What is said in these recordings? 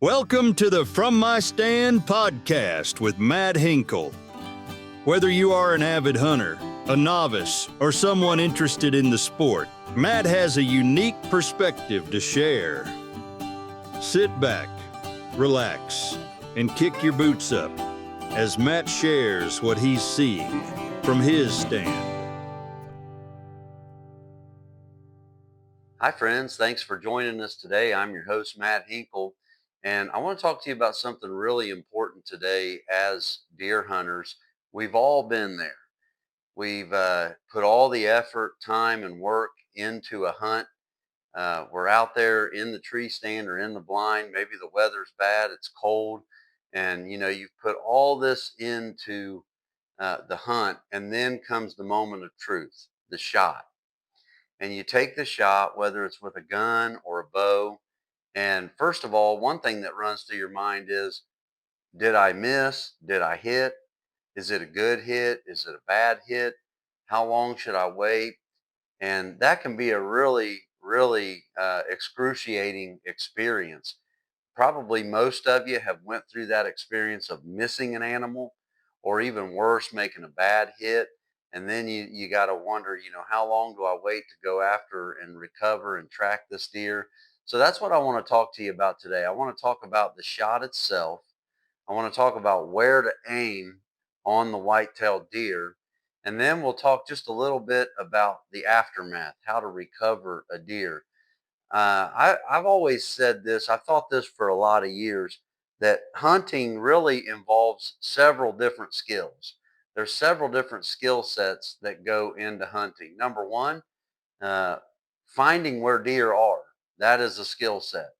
Welcome to the From My Stand podcast with Matt Hinkle. Whether you are an avid hunter, a novice, or someone interested in the sport, Matt has a unique perspective to share. Sit back, relax, and kick your boots up as Matt shares what he's seeing from his stand. Hi friends, thanks for joining us today. I'm your host, Matt Hinkle, and I want to talk to you about something really important today as deer hunters. We've all been there. We've put all the effort, time, and work into a hunt. We're out there in the tree stand or in the blind. Maybe the weather's bad, it's cold, and you've put all this into the hunt, and then comes the moment of truth, the shot. And you take the shot, whether it's with a gun or a bow. And first of all, one thing that runs through your mind is, did I miss? Did I hit? Is it a good hit? Is it a bad hit? How long should I wait? And that can be a really excruciating experience. Probably most of you have went through that experience of missing an animal, or even worse, making a bad hit. And then you got to wonder, how long do I wait to go after and recover and track this deer? So that's what I want to talk to you about today. I want to talk about the shot itself. I want to talk about where to aim on the white-tailed deer. And then we'll talk just a little bit about the aftermath, how to recover a deer. I've always said this, I thought this for a lot of years, that hunting really involves several different skills. There's several different skill sets that go into hunting. Number one, uh, finding where deer are. That is a skill set.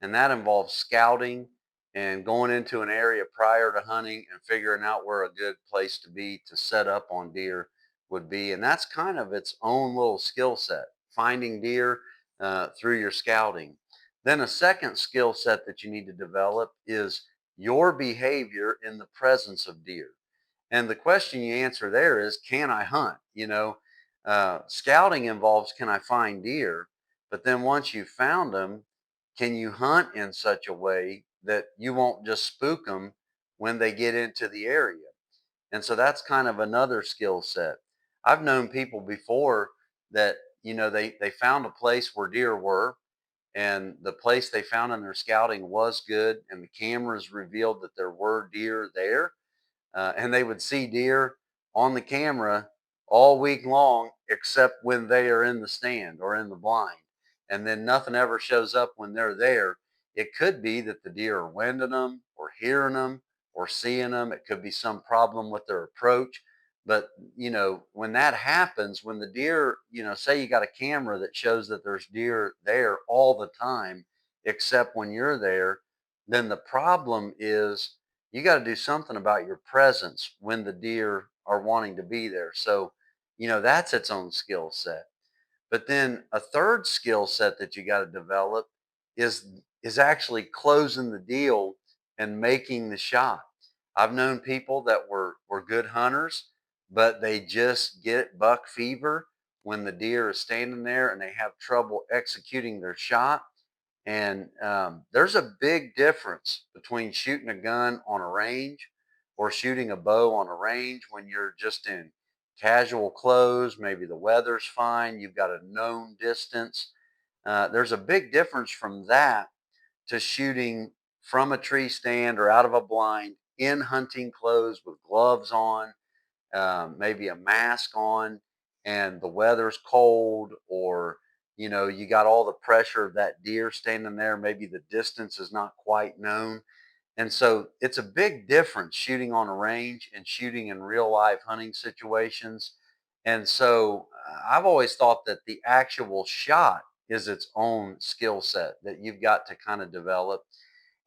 And that involves scouting and going into an area prior to hunting and figuring out where a good place to be to set up on deer would be. And that's kind of its own little skill set, finding deer through your scouting. Then a second skill set that you need to develop is your behavior in the presence of deer. And the question you answer there is, can I hunt? Scouting involves, can I find deer? But then once you've found them, can you hunt in such a way that you won't just spook them when they get into the area? And so that's kind of another skill set. I've known people before that, they found a place where deer were, and the place they found in their scouting was good, and the cameras revealed that there were deer there. And they would see deer on the camera all week long, except when they are in the stand or in the blind. And then nothing ever shows up when they're there. It could be that the deer are winding them or hearing them or seeing them. It could be some problem with their approach. But, when that happens, when the deer, say you got a camera that shows that there's deer there all the time, except when you're there, then the problem is you got to do something about your presence when the deer are wanting to be there. So, that's its own skill set. But then a third skill set that you got to develop is is actually closing the deal and making the shot. I've known people that were good hunters, but they just get buck fever when the deer is standing there and they have trouble executing their shot. And there's a big difference between shooting a gun on a range or shooting a bow on a range when you're just in casual clothes. Maybe the weather's fine, you've got a known distance. There's a big difference from that to shooting from a tree stand or out of a blind in hunting clothes with gloves on, maybe a mask on, and the weather's cold, or you got all the pressure of that deer standing there. Maybe the distance is not quite known. And so it's a big difference shooting on a range and shooting in real life hunting situations. And so I've always thought that the actual shot is its own skill set that you've got to kind of develop.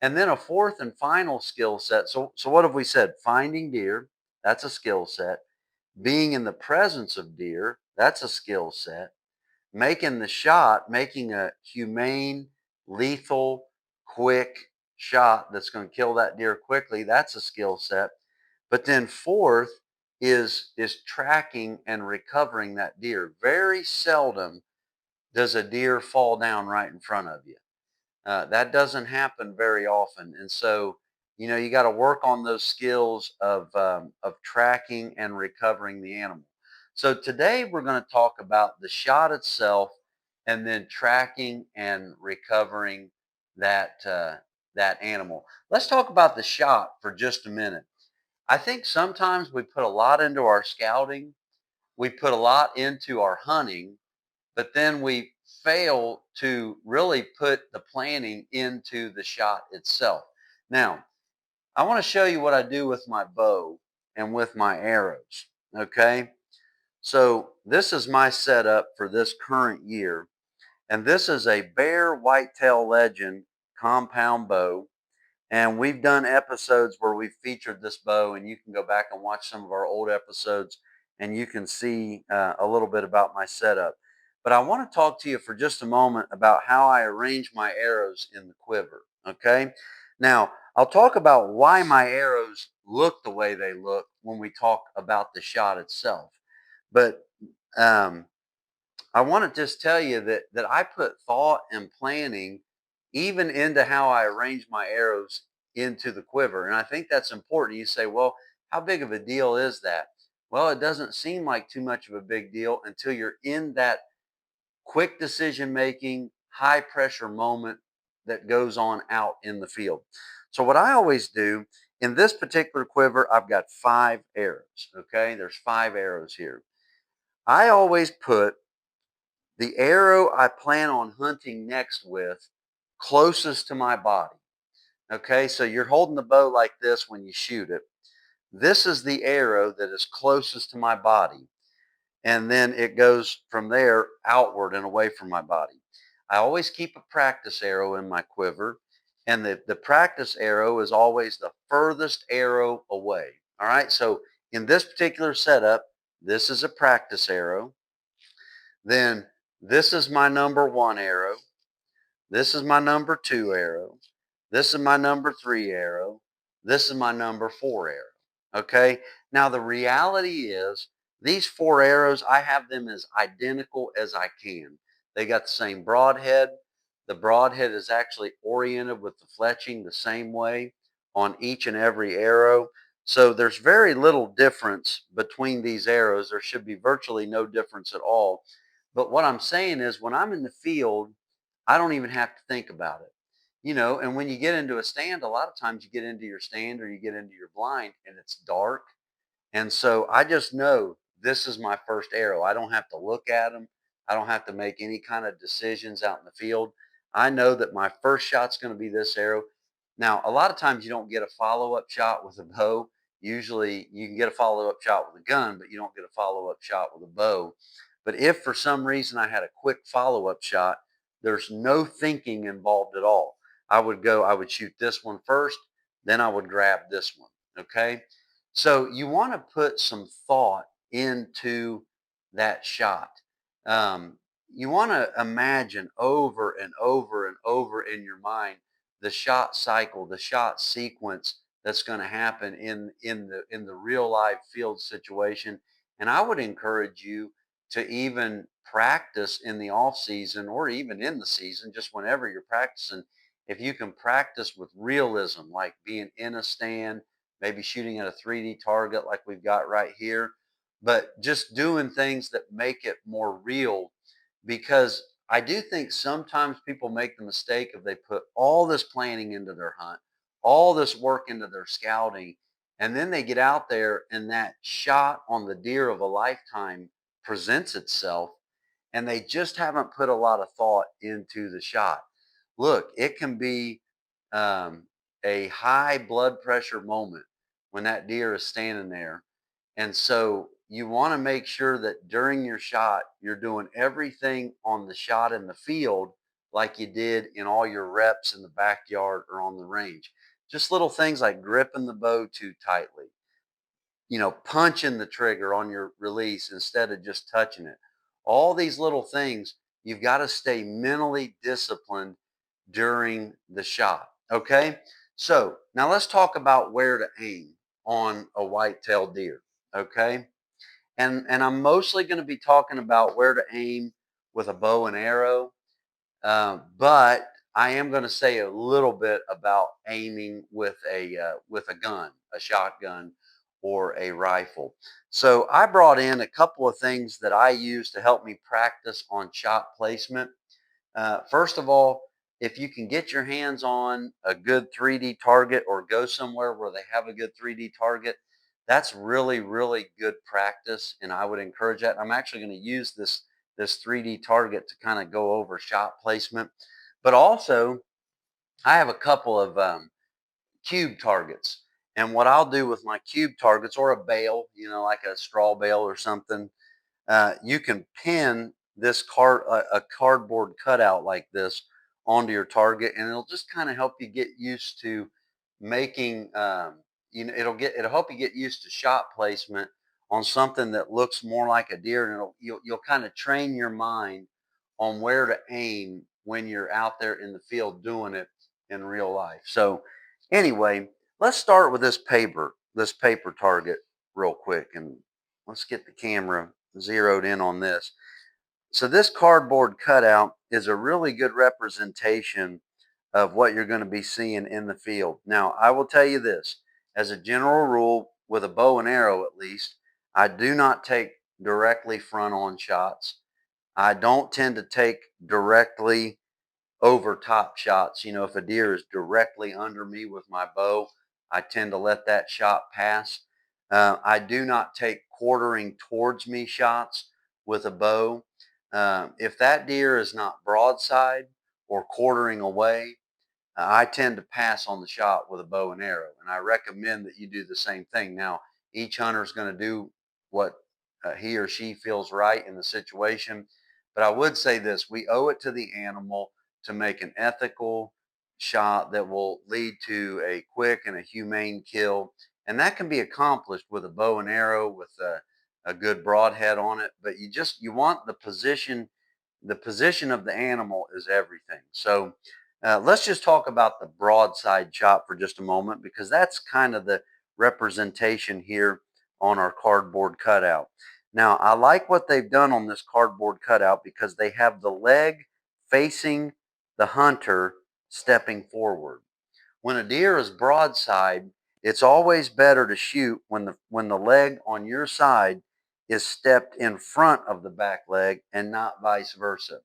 And then a fourth and final skill set. So what have we said? Finding deer, that's a skill set. Being in the presence of deer, that's a skill set. Making the shot, making a humane, lethal, quick shot that's going to kill that deer quickly, that's a skill set. But then fourth is tracking and recovering that deer. Very seldom does a deer fall down right in front of you. That doesn't happen very often. And so, you got to work on those skills of tracking and recovering the animal. So today we're going to talk about the shot itself, and then tracking and recovering that animal. Let's talk about the shot for just a minute. I think sometimes we put a lot into our scouting, we put a lot into our hunting, but then we fail to really put the planning into the shot itself. Now, I want to show you what I do with my bow and with my arrows. Okay. So this is my setup for this current year. And this is a Bear Whitetail Legend compound bow. And we've done episodes where we've featured this bow, and you can go back and watch some of our old episodes and you can see a little bit about my setup. But I want to talk to you for just a moment about how I arrange my arrows in the quiver. Okay. Now, I'll talk about why my arrows look the way they look when we talk about the shot itself. But um, I want to just tell you that I put thought and planning even into how I arrange my arrows into the quiver. And I think that's important. You say, well, how big of a deal is that? Well, it doesn't seem like too much of a big deal until you're in that quick decision making, high pressure moment that goes on out in the field. So, what I always do in this particular quiver, I've got 5 arrows. Okay, there's 5 arrows here. I always put the arrow I plan on hunting next with closest to my body. Okay, so you're holding the bow like this when you shoot it. This is the arrow that is closest to my body. And then it goes from there outward and away from my body. I always keep a practice arrow in my quiver. And the practice arrow is always the furthest arrow away. All right, so in this particular setup, this is a practice arrow. Then this is my number 1 arrow. This is my number 2 arrow. This is my number 3 arrow. This is my number 4 arrow. Okay. Now the reality is these 4 arrows, I have them as identical as I can. They got the same broadhead. The broadhead is actually oriented with the fletching the same way on each and every arrow. So there's very little difference between these arrows. There should be virtually no difference at all. But what I'm saying is when I'm in the field, I don't even have to think about it. And when you get into a stand, a lot of times you get into your stand or you get into your blind and it's dark. And so I just know this is my first arrow. I don't have to look at them. I don't have to make any kind of decisions out in the field. I know that my first shot's going to be this arrow. Now, a lot of times you don't get a follow-up shot with a bow. Usually you can get a follow-up shot with a gun, but you don't get a follow-up shot with a bow. But if for some reason I had a quick follow-up shot, there's no thinking involved at all. I would shoot this one first, then I would grab this one. Okay. So you want to put some thought into that shot. Um, you want to imagine over and over and over in your mind the shot cycle, the shot sequence that's going to happen in the real life field situation. And I would encourage you to even practice in the off season or even in the season, just whenever you're practicing. If you can practice with realism, like being in a stand, maybe shooting at a 3D target like we've got right here, but just doing things that make it more real. Because I do think sometimes people make the mistake of they put all this planning into their hunt, all this work into their scouting, and then they get out there and that shot on the deer of a lifetime presents itself and they just haven't put a lot of thought into the shot. Look, it can be um, a high blood pressure moment when that deer is standing there. And so you want to make sure that during your shot, you're doing everything on the shot in the field like you did in all your reps in the backyard or on the range. Just little things like gripping the bow too tightly, punching the trigger on your release instead of just touching it. All these little things, you've got to stay mentally disciplined during the shot. Okay. So now let's talk about where to aim on a white-tailed deer. Okay. And I'm mostly going to be talking about where to aim with a bow and arrow. But I am going to say a little bit about aiming with a gun, a shotgun, or a rifle. So I brought in a couple of things that I use to help me practice on shot placement. First of all, if you can get your hands on a good 3D target or go somewhere where they have a good 3D target, that's really, really good practice. And I would encourage that. I'm actually going to use this 3D target to kind of go over shot placement. But also, I have a couple of cube targets. And what I'll do with my cube targets or a bale, like a straw bale or something, you can pin this a cardboard cutout like this onto your target, and it'll just kind of help you get used to making. It'll help you get used to shot placement on something that looks more like a deer, and you'll kind of train your mind on where to aim when you're out there in the field doing it in real life. So, anyway, let's start with this paper target real quick, and let's get the camera zeroed in on this. So this cardboard cutout is a really good representation of what you're going to be seeing in the field. Now, I will tell you this, as a general rule, with a bow and arrow at least, I do not take directly front on shots. I don't tend to take directly over top shots. If a deer is directly under me with my bow, I tend to let that shot pass. I do not take quartering towards me shots with a bow. If that deer is not broadside or quartering away, I tend to pass on the shot with a bow and arrow, and I recommend that you do the same thing. Now, each hunter is going to do what he or she feels right in the situation, but I would say this: we owe it to the animal to make an ethical shot that will lead to a quick and a humane kill, and that can be accomplished with a bow and arrow with a good broadhead on it. But you want the position. The position of the animal is everything. So let's just talk about the broadside shot for just a moment, because that's kind of the representation here on our cardboard cutout. Now, I like what they've done on this cardboard cutout because they have the leg facing the hunter stepping forward. When a deer is broadside, it's always better to shoot when the leg on your side is stepped in front of the back leg and not vice versa.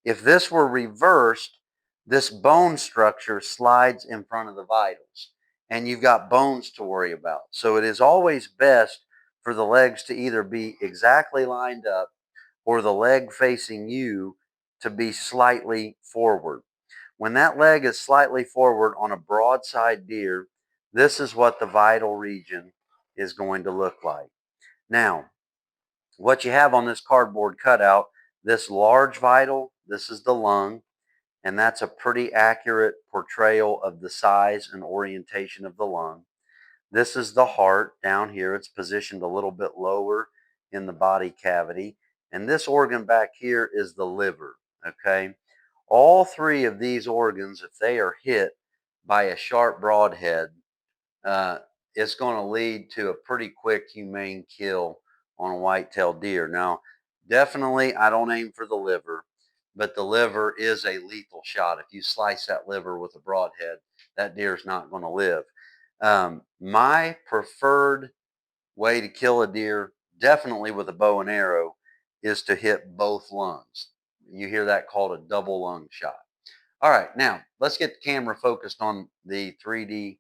If this were reversed, this bone structure slides in front of the vitals, and you've got bones to worry about. So it is always best for the legs to either be exactly lined up or the leg facing you to be slightly forward. When that leg is slightly forward on a broadside deer, this is what the vital region is going to look like. Now, what you have on this cardboard cutout, this large vital, this is the lung, and that's a pretty accurate portrayal of the size and orientation of the lung. This is the heart down here. It's positioned a little bit lower in the body cavity. And this organ back here is the liver, okay? All three of these organs, if they are hit by a sharp broadhead, uh, it's going to lead to a pretty quick humane kill on a white-tailed deer. Now, definitely I don't aim for the liver, but the liver is a lethal shot. If you slice that liver with a broadhead, that deer is not going to live. My preferred way to kill a deer, definitely with a bow and arrow, is to hit both lungs. You hear that called a double lung shot. All right, now let's get the camera focused on the 3D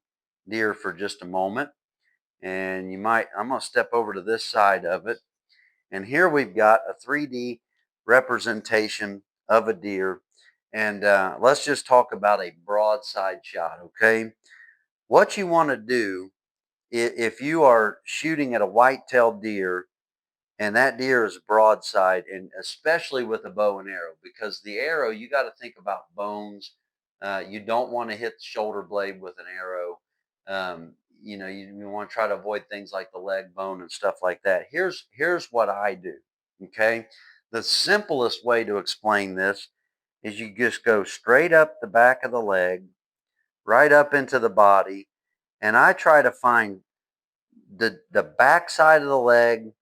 deer for just a moment. And I'm going to step over to this side of it. And here we've got a 3D representation of a deer. And let's just talk about a broadside shot, okay? What you want to do if you are shooting at a white-tailed deer and that deer is broadside, and especially with a bow and arrow, because the arrow, you got to think about bones. You don't want to hit the shoulder blade with an arrow. You want to try to avoid things like the leg bone and stuff like that. Here's what I do. Okay, the simplest way to explain this is you just go straight up the back of the leg, right up into the body, and I try to find the back side of the leg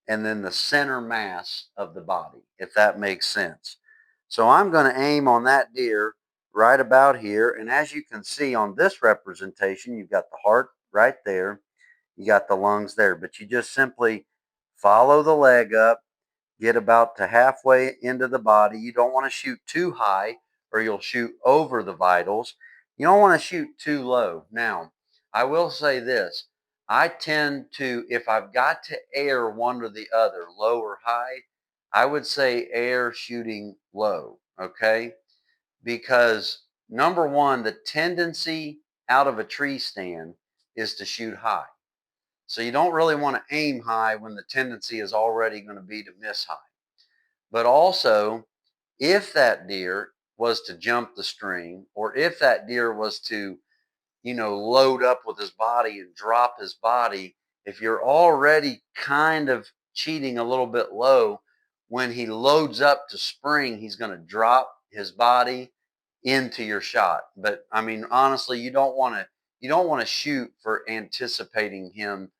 and then the center mass of the body, if that makes sense. So I'm going to aim on that deer right about here. And as you can see on this representation, you've got the heart right there. You got the lungs there, but you just simply follow the leg up, get about to halfway into the body. You don't want to shoot too high or you'll shoot over the vitals. You don't want to shoot too low. Now, I will say this. I tend to, if I've got to air one or the other, low or high, I would say air shooting low, okay? Because number one, the tendency out of a tree stand is to shoot high. So you don't really want to aim high when the tendency is already going to be to miss high. But also, if that deer was to jump the string, or if that deer was to, load up with his body and drop his body, if you're already kind of cheating a little bit low, when he loads up to spring, he's going to drop his body into your shot. But I mean, honestly, you don't want to shoot for anticipating him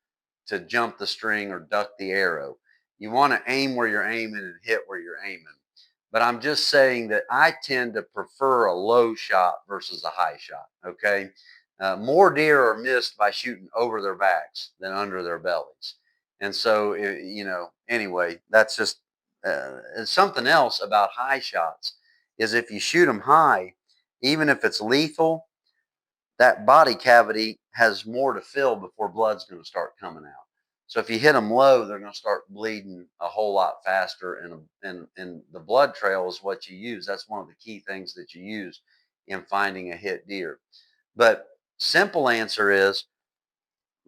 to jump the string or duck the arrow. You want to aim where you're aiming and hit where you're aiming. But I'm just saying that I tend to prefer a low shot versus a high shot. Okay. More deer are missed by shooting over their backs than under their bellies. And so, anyway, that's just something else about high shots is if you shoot them high, even if it's lethal, that body cavity has more to fill before blood's going to start coming out. So if you hit them low, they're going to start bleeding a whole lot faster, and the blood trail is what you use. That's one of the key things that you use in finding a hit deer. But simple answer is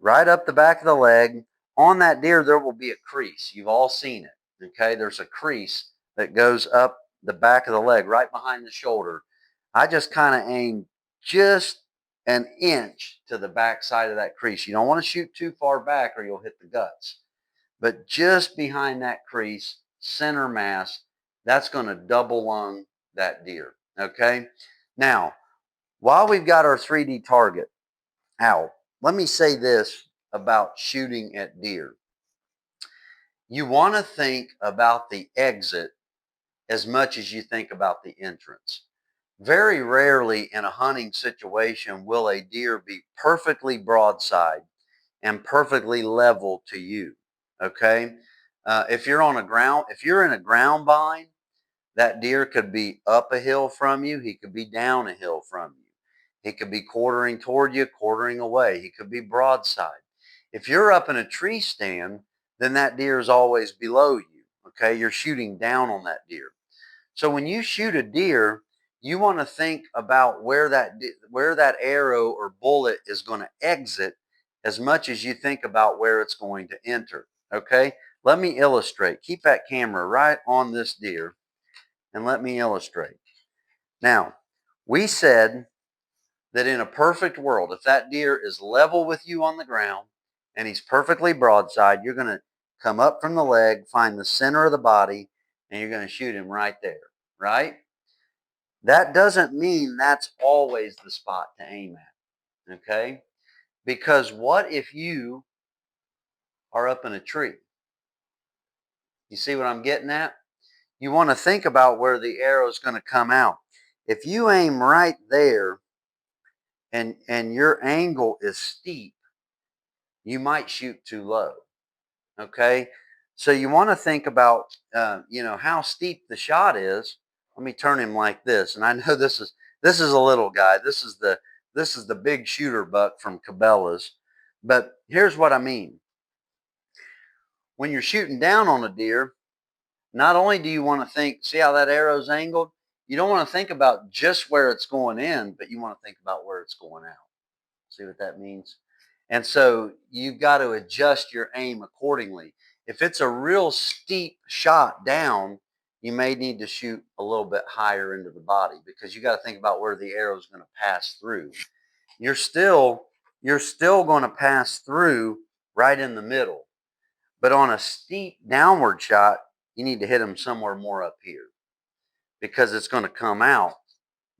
right up the back of the leg. On that deer, there will be a crease. You've all seen it. Okay, there's a crease that goes up the back of the leg, right behind the shoulder. I just kind of aim just an inch to the back side of that crease. You don't want to shoot too far back or you'll hit the guts. But just behind that crease, center mass, that's going to double lung that deer. Okay. Now, while we've got our 3D target out, let me say this about shooting at deer. You want to think about the exit as much as you think about the entrance. Very rarely in a hunting situation will a deer be perfectly broadside and perfectly level to you. Okay. If you're in a ground bind, that deer could be up a hill from you. He could be down a hill from you. He could be quartering toward you, quartering away. He could be broadside. If you're up in a tree stand, then that deer is always below you. Okay. You're shooting down on that deer. So when you shoot a deer, you want to think about where that arrow or bullet is going to exit as much as you think about where it's going to enter. Okay? Let me illustrate. Keep that camera right on this deer and let me illustrate. Now, we said that in a perfect world, if that deer is level with you on the ground and he's perfectly broadside, you're going to come up from the leg, find the center of the body, and you're going to shoot him right there, right? That doesn't mean that's always the spot to aim at, okay? Because what if you are up in a tree? You see what I'm getting at? You want to think about where the arrow is going to come out. If you aim right there and your angle is steep, you might shoot too low, okay? So you want to think about, how steep the shot is. Let me turn him like this, and I know this is a little guy. This is the big shooter buck from Cabela's. But here's what I mean. When you're shooting down on a deer, not only do you want to see how that arrow's angled, you don't want to think about just where it's going in, but you want to think about where it's going out. See what that means? And so you've got to adjust your aim accordingly. If it's a real steep shot down, you may need to shoot a little bit higher into the body because you got to think about where the arrow is going to pass through. You're still going to pass through right in the middle. But on a steep downward shot, you need to hit him somewhere more up here because it's going to come out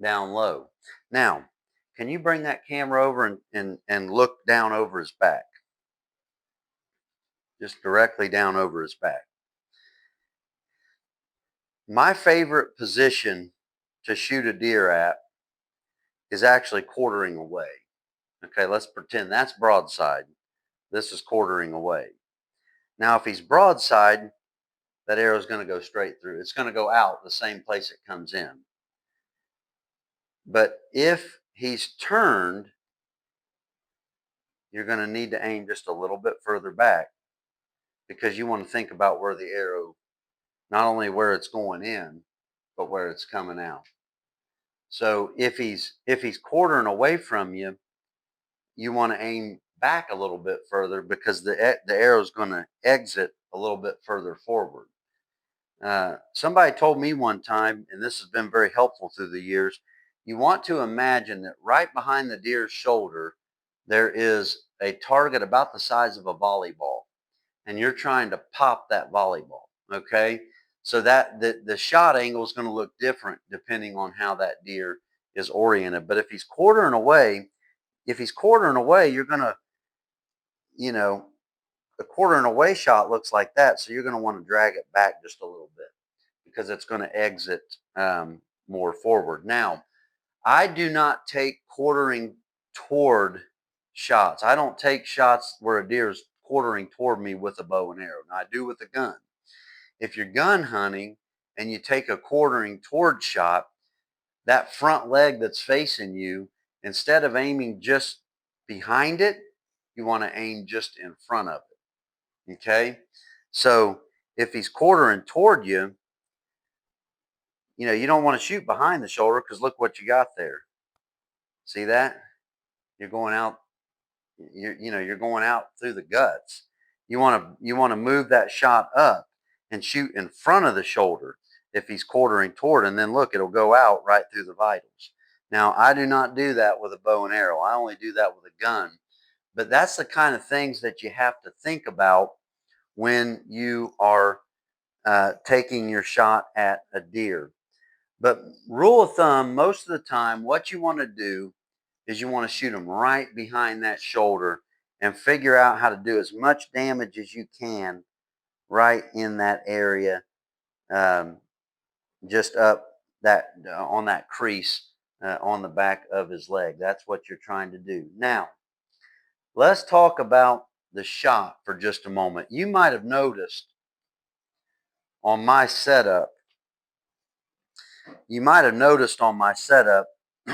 down low. Now, can you bring that camera over and look down over his back? Just directly down over his back. My favorite position to shoot a deer at is actually quartering away. Okay, let's pretend that's broadside. This is quartering away. Now, if he's broadside, that arrow is going to go straight through. It's going to go out the same place it comes in. But if he's turned, you're going to need to aim just a little bit further back, because you want to think about where the arrow, not only where it's going in, but where it's coming out. So if he's quartering away from you, you want to aim back a little bit further, because the arrow is going to exit a little bit further forward. Somebody told me one time, and this has been very helpful through the years, you want to imagine that right behind the deer's shoulder, there is a target about the size of a volleyball, and you're trying to pop that volleyball. Okay. So that the shot angle is going to look different depending on how that deer is oriented. But if he's quartering away, you're going to, the quartering away shot looks like that. So you're going to want to drag it back just a little bit, because it's going to exit more forward. Now, I do not take quartering toward shots. I don't take shots where a deer is quartering toward me with a bow and arrow. Now, I do with a gun. If you're gun hunting and you take a quartering toward shot, that front leg that's facing you, instead of aiming just behind it, you want to aim just in front of it. Okay? So if he's quartering toward you, you don't want to shoot behind the shoulder, because look what you got there. See that? You're going out, you're going out through the guts. You want to move that shot up and shoot in front of the shoulder if he's quartering toward, and then look, it'll go out right through the vitals. Now, I do not do that with a bow and arrow. I only do that with a gun. But that's the kind of things that you have to think about when you are taking your shot at a deer. But rule of thumb, most of the time, what you want to do is you want to shoot them right behind that shoulder and figure out how to do as much damage as you can right in that area, just up that on that crease on the back of his leg. That's what you're trying to do. Now, let's talk about the shot for just a moment. You might have noticed on my setup,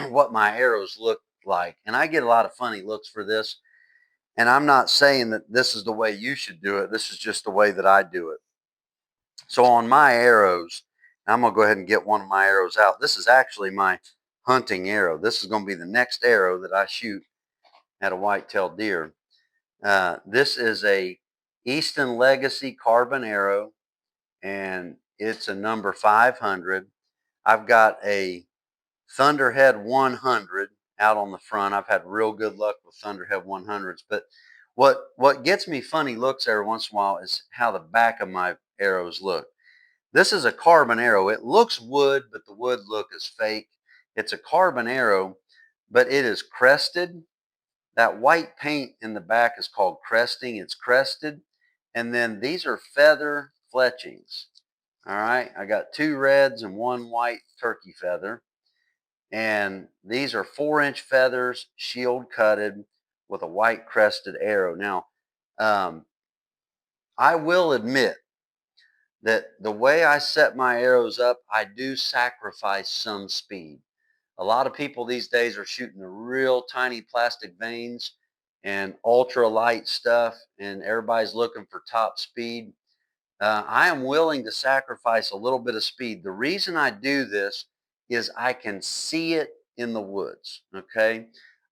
what my arrows look like. And I get a lot of funny looks for this. And I'm not saying that this is the way you should do it. This is just the way that I do it. So on my arrows, I'm going to go ahead and get one of my arrows out. This is actually my hunting arrow. This is going to be the next arrow that I shoot at a white-tailed deer. This is a Easton Legacy carbon arrow, and it's a number 500. I've got a Thunderhead 100 out on the front. I've had real good luck with Thunderhead 100s, but what gets me funny looks every once in a while is how the back of my arrows look. This is a carbon arrow. It looks wood, but the wood look is fake. It's a carbon arrow, but it is crested. That white paint in the back is called cresting. It's crested. And then these are feather fletchings. All right. I got 2 reds and 1 white turkey feather. And these are 4-inch feathers, shield cutted with a white crested arrow. Now, I will admit that the way I set my arrows up, I do sacrifice some speed. A lot of people these days are shooting the real tiny plastic vanes and ultra light stuff, and everybody's looking for top speed. I am willing to sacrifice a little bit of speed. The reason I do this is I can see it in the woods, okay?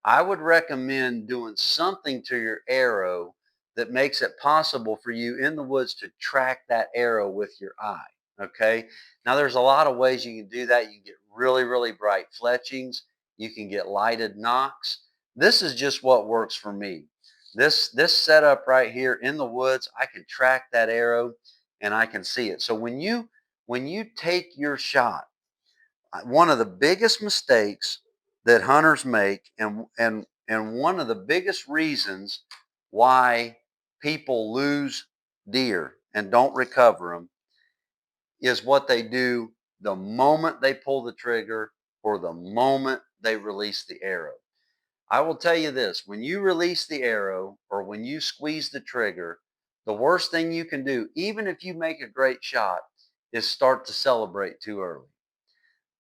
I would recommend doing something to your arrow that makes it possible for you in the woods to track that arrow with your eye, okay? Now, there's a lot of ways you can do that. You can get really, really bright fletchings. You can get lighted nocks. This is just what works for me. This setup right here in the woods, I can track that arrow and I can see it. So when you take your shot, one of the biggest mistakes that hunters make, and one of the biggest reasons why people lose deer and don't recover them, is what they do the moment they pull the trigger or the moment they release the arrow. I will tell you this, when you release the arrow or when you squeeze the trigger, the worst thing you can do, even if you make a great shot, is start to celebrate too early.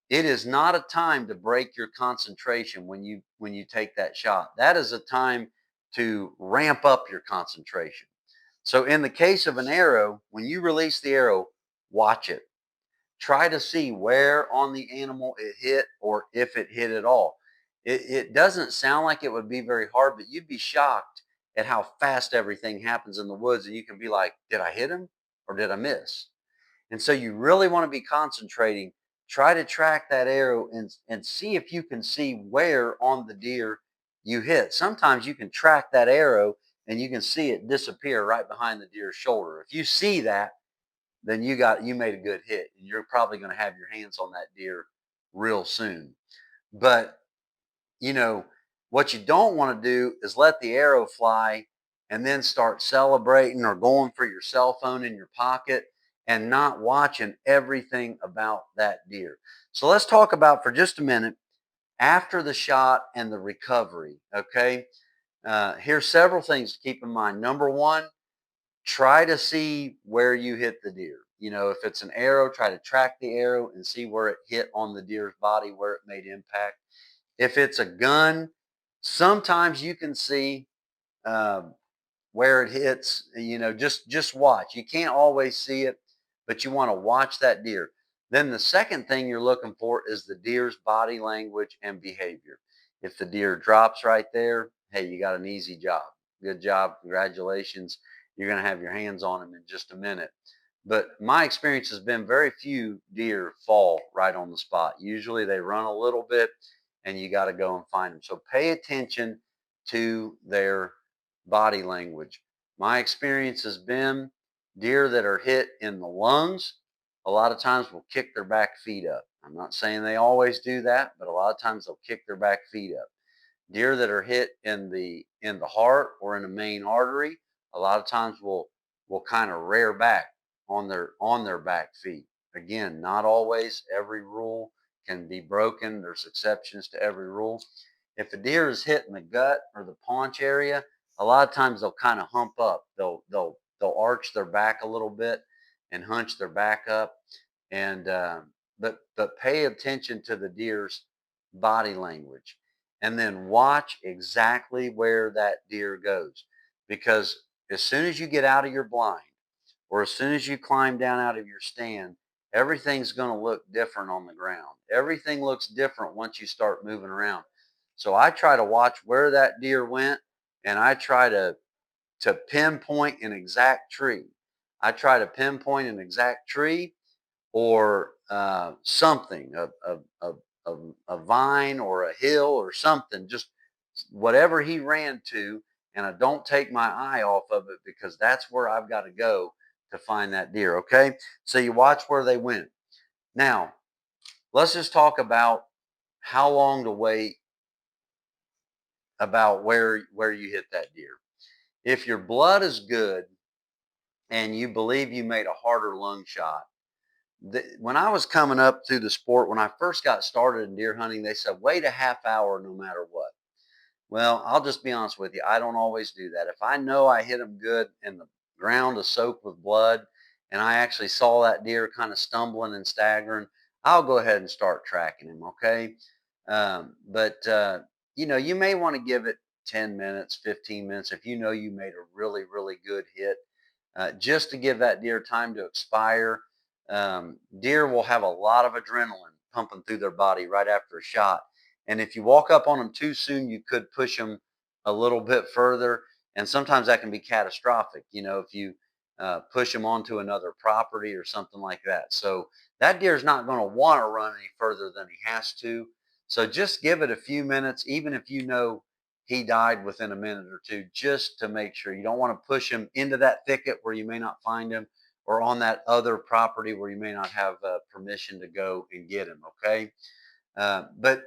It is not a time to break your concentration when you take that shot. That is a time to ramp up your concentration. So in the case of an arrow, when you release the arrow, watch it. Try to see where on the animal it hit or if it hit at all. It doesn't sound like it would be very hard, but you'd be shocked at how fast everything happens in the woods. And you can be like, did I hit him or did I miss? And so you really want to be concentrating. Try to track that arrow and see if you can see where on the deer you hit. Sometimes you can track that arrow and you can see it disappear right behind the deer's shoulder. If you see that, then you made a good hit. And you're probably going to have your hands on that deer real soon. But you know, what you don't want to do is let the arrow fly and then start celebrating or going for your cell phone in your pocket and not watching everything about that deer. So let's talk about for just a minute after the shot and the recovery. Okay. Here's several things to keep in mind. Number one, try to see where you hit the deer. If it's an arrow, try to track the arrow and see where it hit on the deer's body, where it made impact. If it's a gun, sometimes you can see um, where it hits. Just watch. You can't always see it, but you want to watch that deer. Then the second thing you're looking for is the deer's body language and behavior. If the deer drops right there, hey, you got an easy job. Good job. Congratulations. You're going to have your hands on him in just a minute. But my experience has been very few deer fall right on the spot. Usually they run a little bit and you got to go and find them. So pay attention to their body language. My experience has been deer that are hit in the lungs, a lot of times will kick their back feet up. I'm not saying they always do that, but a lot of times they'll kick their back feet up. Deer that are hit in the heart or in the main artery, a lot of times will kind of rear back on their back feet. Again, not always. Every rule can be broken. There's exceptions to every rule. If a deer is hit in the gut or the paunch area, a lot of times they'll kind of hump up. They'll arch their back a little bit and hunch their back up. And but pay attention to the deer's body language, and then watch exactly where that deer goes, because as soon as you get out of your blind or as soon as you climb down out of your stand, everything's going to look different on the ground. Everything looks different once you start moving around. So I try to watch where that deer went, and I try to pinpoint an exact tree. I try to pinpoint an exact tree or something, a vine or a hill or something, just whatever he ran to. And I don't take my eye off of it because that's where I've got to go to find that deer. Okay. So you watch where they went. Now, let's just talk about how long to wait about where you hit that deer. If your blood is good and you believe you made a harder lung shot, when I was coming up through the sport, when I first got started in deer hunting, they said, wait a half hour no matter what. Well, I'll just be honest with you. I don't always do that. If I know I hit them good and the ground is soaked with blood and I actually saw that deer kind of stumbling and staggering, I'll go ahead and start tracking him. Okay. But you may want to give it 10 minutes, 15 minutes if you know you made a really, really good hit, just to give that deer time to expire. Deer will have a lot of adrenaline pumping through their body right after a shot. And if you walk up on them too soon, you could push them a little bit further. And sometimes that can be catastrophic, if you push them onto another property or something like that. So that deer is not going to want to run any further than he has to. So just give it a few minutes, even if you know he died within a minute or two, just to make sure. You don't want to push him into that thicket where you may not find him, or on that other property where you may not have permission to go and get him. Okay. But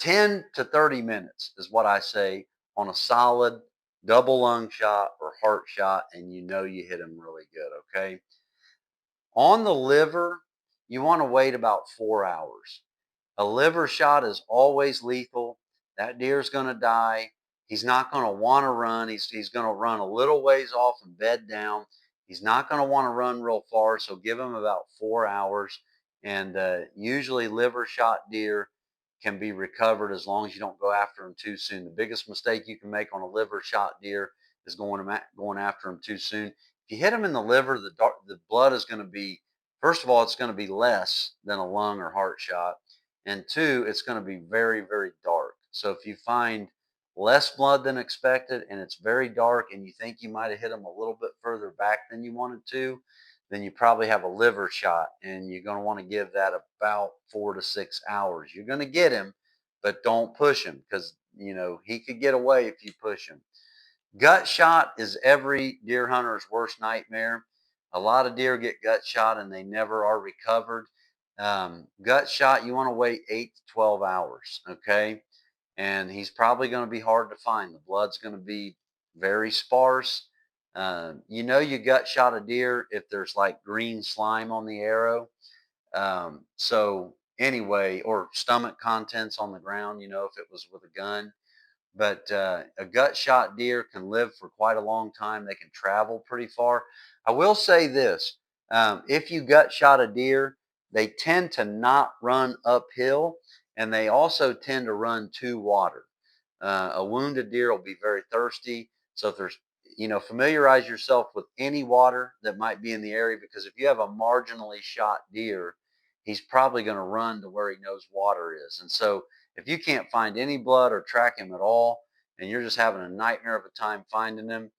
10 to 30 minutes is what I say on a solid double lung shot or heart shot, and you hit him really good. Okay. On the liver, you want to wait about 4 hours. A liver shot is always lethal. That deer's going to die. He's not going to want to run. He's going to run a little ways off and bed down. He's not going to want to run real far, so give him about 4 hours. And usually liver shot deer can be recovered as long as you don't go after them too soon. The biggest mistake you can make on a liver shot deer is going after them too soon. If you hit them in the liver, the blood is going to be, first of all, it's going to be less than a lung or heart shot. And two, it's going to be very, very dark. So if you find less blood than expected and it's very dark and you think you might have hit them a little bit further back than you wanted to, then you probably have a liver shot, and you're going to want to give that about 4 to 6 hours. You're going to get him, but don't push him, because he could get away if you push him. Gut shot is every deer hunter's worst nightmare. A lot of deer get gut shot and they never are recovered. Gut shot, you want to wait 8 to 12 hours, okay? And he's probably going to be hard to find. The blood's going to be very sparse. You gut shot a deer if there's like green slime on the arrow. So anyway, or stomach contents on the ground, if it was with a gun. But a gut shot deer can live for quite a long time. They can travel pretty far. I will say this, if you gut shot a deer, they tend to not run uphill, and they also tend to run to water. A wounded deer will be very thirsty. So if there's, familiarize yourself with any water that might be in the area, because if you have a marginally shot deer, he's probably going to run to where he knows water is. And so if you can't find any blood or track him at all, and you're just having a nightmare of a time finding him,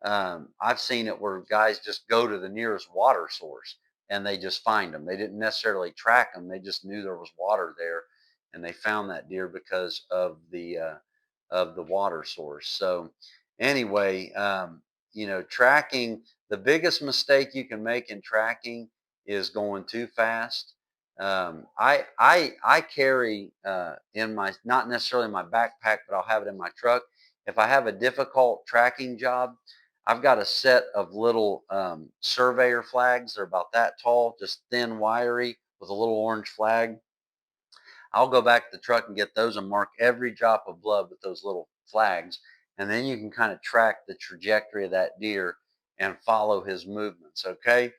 I've seen it where guys just go to the nearest water source and they just find them. They didn't necessarily track them. They just knew there was water there, and they found that deer because of the water source. So anyway, tracking, the biggest mistake you can make in tracking is going too fast. I carry in my, not necessarily in my backpack, but I'll have it in my truck. If I have a difficult tracking job, I've got a set of little surveyor flags. They're about that tall, just thin, wiry, with a little orange flag. I'll go back to the truck and get those and mark every drop of blood with those little flags. And then you can kind of track the trajectory of that deer and follow his movements, okay?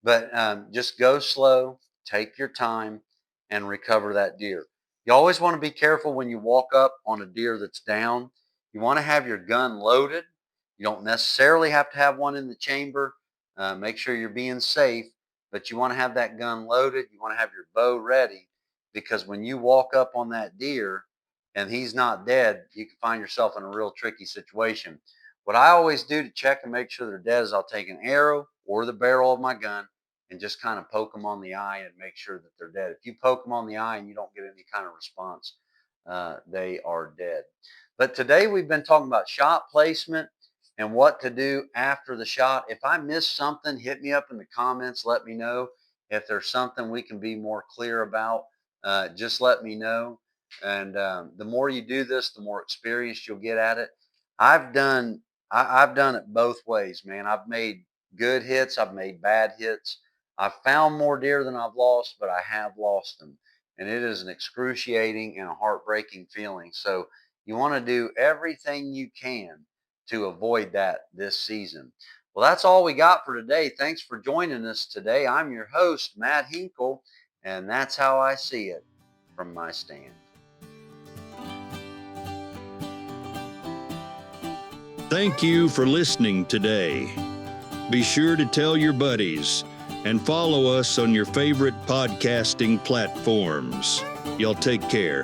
But just go slow, take your time, and recover that deer. You always want to be careful when you walk up on a deer that's down. You want to have your gun loaded. You don't necessarily have to have one in the chamber. Make sure you're being safe, but you want to have that gun loaded. You want to have your bow ready, because when you walk up on that deer and he's not dead, you can find yourself in a real tricky situation. What I always do to check and make sure they're dead is I'll take an arrow or the barrel of my gun and just kind of poke them on the eye and make sure that they're dead. If you poke them on the eye and you don't get any kind of response, they are dead. But today we've been talking about shot placement and what to do after the shot. If I missed something, hit me up in the comments. Let me know. If there's something we can be more clear about, just let me know. And the more you do this, the more experience you'll get at it. I've done it both ways, man. I've made good hits. I've made bad hits. I've found more deer than I've lost, but I have lost them. And it is an excruciating and a heartbreaking feeling. So you want to do everything you can to avoid that this season. Well, that's all we got for today. Thanks for joining us today. I'm your host, Matt Hinkle, and that's how I see it from my stand. Thank you for listening today. Be sure to tell your buddies and follow us on your favorite podcasting platforms. Y'all take care.